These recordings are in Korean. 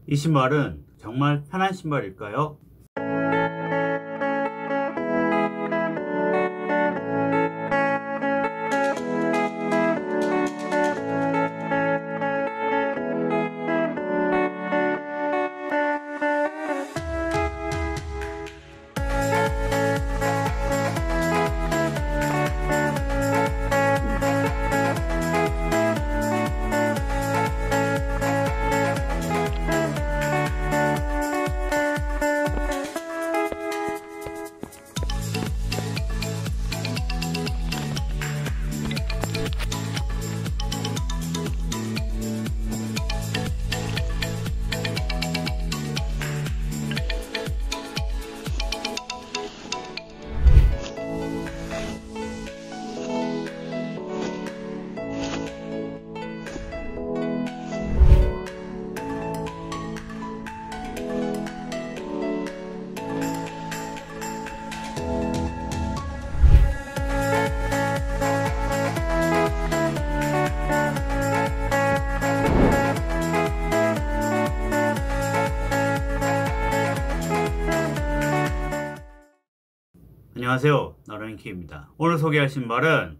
이 신발은 정말 편한 신발일까요? 안녕하세요, 나른키입니다. 오늘 소개할 신발은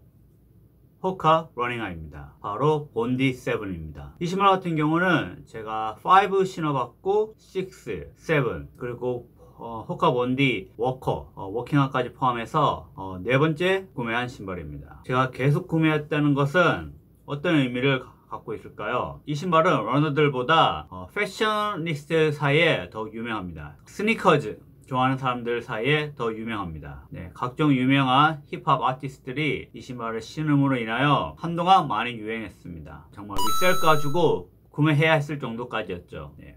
호카 러닝화입니다. 바로 본디 7입니다. 이 신발 같은 경우는 제가 5 신어봤고 6, 7 그리고 호카 본디 워커, 워킹화까지 포함해서 네 번째 구매한 신발입니다. 제가 계속 구매했다는 것은 어떤 의미를 갖고 있을까요? 이 신발은 러너들보다 패셔니스트 사이에 더 유명합니다. 스니커즈 좋아하는 사람들 사이에 더 유명합니다. 네, 각종 유명한 힙합 아티스트들이 이 신발을 신음으로 인하여 한동안 많이 유행했습니다. 정말 리셀가 주고 구매해야 했을 정도까지였죠. 네.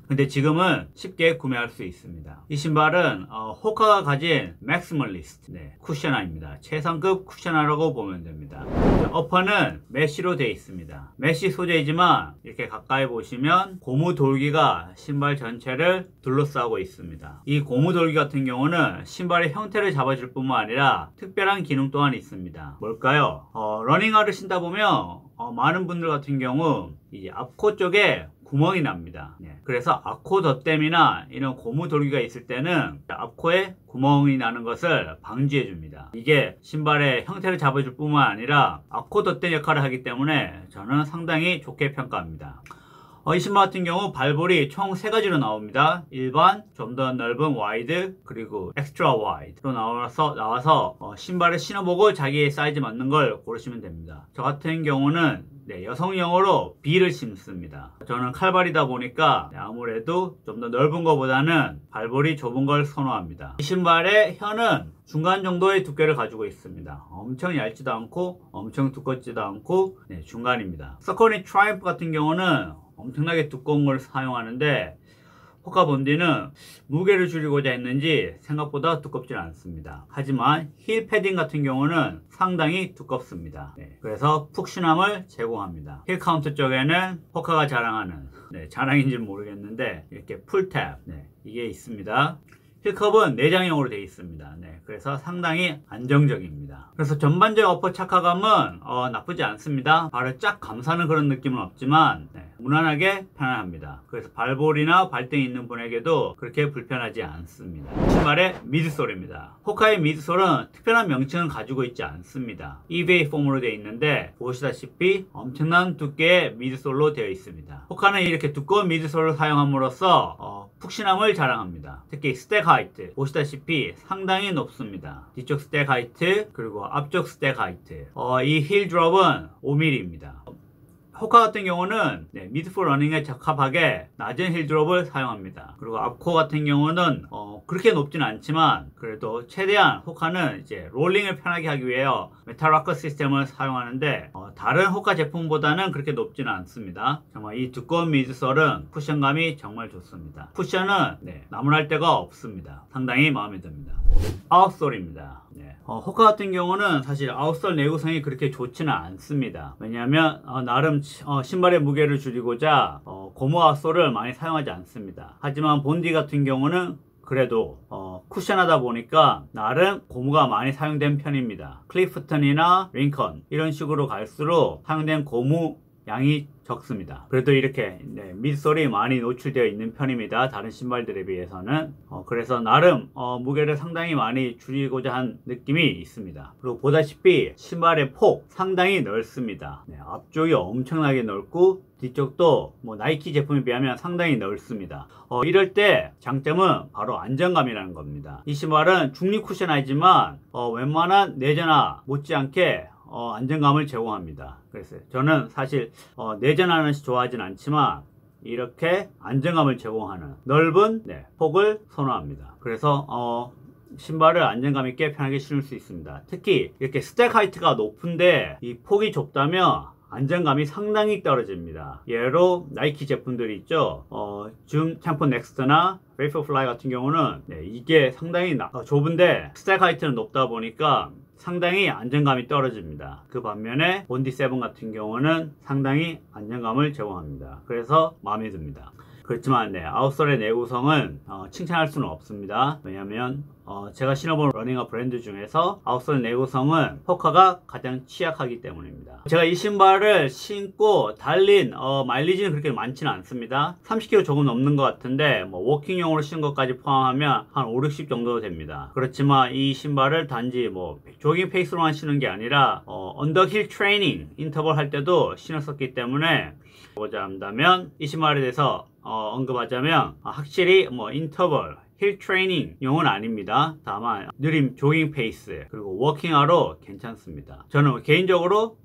근데 지금은 쉽게 구매할 수 있습니다. 이 신발은 호카가 가진 맥시멀리스트 쿠셔너입니다. 최상급 쿠셔너라고 보면 됩니다. 어퍼는 메쉬로 되어 있습니다. 메쉬 소재이지만 이렇게 가까이 보시면 고무 돌기가 신발 전체를 둘러싸고 있습니다. 이 고무 돌기 같은 경우는 신발의 형태를 잡아줄 뿐만 아니라 특별한 기능 또한 있습니다. 뭘까요? 러닝화를 신다 보면 많은 분들 같은 경우 이제 앞코 쪽에 구멍이 납니다. 그래서 앞코 덧댐이나 이런 고무 돌기가 있을 때는 앞코에 구멍이 나는 것을 방지해 줍니다. 이게 신발의 형태를 잡아줄 뿐만 아니라 앞코 덧댐 역할을 하기 때문에 저는 상당히 좋게 평가합니다. 이 신발 같은 경우 발볼이 총 3가지로 나옵니다. 일반, 좀 더 넓은 와이드, 그리고 엑스트라 와이드로 나와서 신발을 신어보고 자기의 사이즈 맞는 걸 고르시면 됩니다. 저 같은 경우는 여성용으로 B를 신습니다. 저는 칼발이다 보니까 아무래도 좀 더 넓은 것보다는 발볼이 좁은 걸 선호합니다. 이 신발의 혀는 중간 정도의 두께를 가지고 있습니다. 엄청 얇지도 않고 엄청 두껍지도 않고 중간입니다. 서커니 트라이프 같은 경우는 엄청나게 두꺼운 걸 사용하는데 호카 본디는 무게를 줄이고자 했는지 생각보다 두껍지 않습니다. 하지만 힐 패딩 같은 경우는 상당히 두껍습니다. 그래서 푹신함을 제공합니다. 힐 카운트 쪽에는 호카가 자랑하는 자랑인지는 모르겠는데 이렇게 풀탭 이게 있습니다. 힐컵은 내장형으로 되어 있습니다. 그래서 상당히 안정적입니다. 그래서 전반적 어퍼 착화감은 나쁘지 않습니다. 발을 쫙 감싸는 그런 느낌은 없지만 무난하게 편안합니다. 그래서 발볼이나 발등이 있는 분에게도 그렇게 불편하지 않습니다. 신발의 미드솔입니다. 호카의 미드솔은 특별한 명칭은 가지고 있지 않습니다. eBay 폼으로 되어 있는데 보시다시피 엄청난 두께의 미드솔로 되어 있습니다. 호카는 이렇게 두꺼운 미드솔을 사용함으로써 푹신함을 자랑합니다. 특히 스택 하이트 보시다시피 상당히 높습니다. 뒤쪽 스택 하이트 그리고 앞쪽 스택 하이트 이 힐 드롭은 5mm입니다. 호카 같은 경우는 미드풀 러닝에 적합하게 낮은 힐 드롭을 사용합니다. 그리고 앞코 같은 경우는 그렇게 높지는 않지만 그래도 최대한 호카는 이제 롤링을 편하게 하기 위해 메탈 락커 시스템을 사용하는데 다른 호카 제품보다는 그렇게 높지는 않습니다. 정말 이 두꺼운 미드솔은 쿠션감이 정말 좋습니다. 쿠션은 나무랄 데가 없습니다. 상당히 마음에 듭니다. 아웃솔입니다. 호카 같은 경우는 사실 아웃솔 내구성이 그렇게 좋지는 않습니다. 왜냐하면 나름 신발의 무게를 줄이고자 고무 아웃솔을 많이 사용하지 않습니다. 하지만 본디 같은 경우는 그래도 쿠션하다 보니까 나름 고무가 많이 사용된 편입니다. 클리프턴이나 링컨 이런 식으로 갈수록 사용된 고무 양이 적습니다. 그래도 이렇게 밑솔이 많이 노출되어 있는 편입니다. 다른 신발들에 비해서는. 그래서 나름 무게를 상당히 많이 줄이고자 한 느낌이 있습니다. 그리고 보다시피 신발의 폭 상당히 넓습니다. 앞쪽이 엄청나게 넓고 뒤쪽도 뭐 나이키 제품에 비하면 상당히 넓습니다. 이럴 때 장점은 바로 안정감이라는 겁니다. 이 신발은 중립 쿠셔너이지만 웬만한 내전화 못지않게 안정감을 제공합니다. 그래서 저는 사실 내전하는 시 좋아하진 않지만 이렇게 안정감을 제공하는 넓은 폭을 선호합니다. 그래서 신발을 안정감 있게 편하게 신을 수 있습니다. 특히 이렇게 스택 하이트가 높은데 이 폭이 좁다면 안정감이 상당히 떨어집니다. 예로 나이키 제품들이 있죠. 줌 템포 넥스트나 베이퍼플라이 같은 경우는 이게 상당히 좁은데 스택 하이트는 높다 보니까 상당히 안정감이 떨어집니다. 그 반면에 본디 7 같은 경우는 상당히 안정감을 제공합니다. 그래서 마음에 듭니다. 그렇지만 아웃솔의 내구성은 칭찬할 수는 없습니다. 왜냐하면 제가 신어본 러닝화 브랜드 중에서 아웃솔 내구성은 호카가 가장 취약하기 때문입니다. 제가 이 신발을 신고 달린 마일리지는 그렇게 많지는 않습니다. 30km 조금 넘는 것 같은데 워킹용으로 신은 것까지 포함하면 한 5, 60 정도 됩니다. 그렇지만 이 신발을 단지 조깅 페이스로만 신은 게 아니라 언더힐 트레이닝 인터벌 할 때도 신었었기 때문에 보자 한다면 이 신발에 대해서 언급하자면 확실히 인터벌 힐 트레이닝 용은 아닙니다. 다만 느림 조깅 페이스 그리고 워킹화로 괜찮습니다. 저는 개인적으로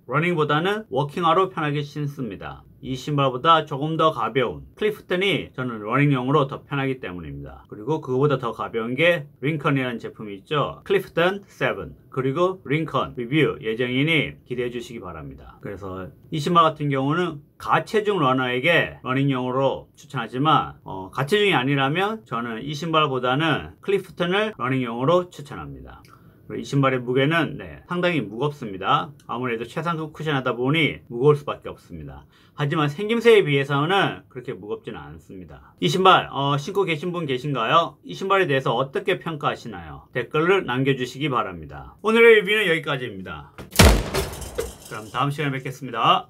러닝보다는 워킹화로 편하게 신습니다. 이 신발보다 조금 더 가벼운 클리프턴이 저는 러닝용으로 더 편하기 때문입니다. 그리고 그거보다 더 가벼운 게 링컨이라는 제품이 있죠. 클리프턴 7 그리고 링컨 리뷰 예정이니 기대해 주시기 바랍니다. 그래서 이 신발 같은 경우는 가체중 러너에게 러닝용으로 추천하지만 가체중이 아니라면 저는 이 신발보다는 클리프턴을 러닝용으로 추천합니다. 이 신발의 무게는 상당히 무겁습니다. 아무래도 최상급 쿠션하다 보니 무거울 수밖에 없습니다. 하지만 생김새에 비해서는 그렇게 무겁지는 않습니다. 이 신발 신고 계신 분 계신가요? 이 신발에 대해서 어떻게 평가하시나요? 댓글을 남겨주시기 바랍니다. 오늘의 리뷰는 여기까지입니다. 그럼 다음 시간에 뵙겠습니다.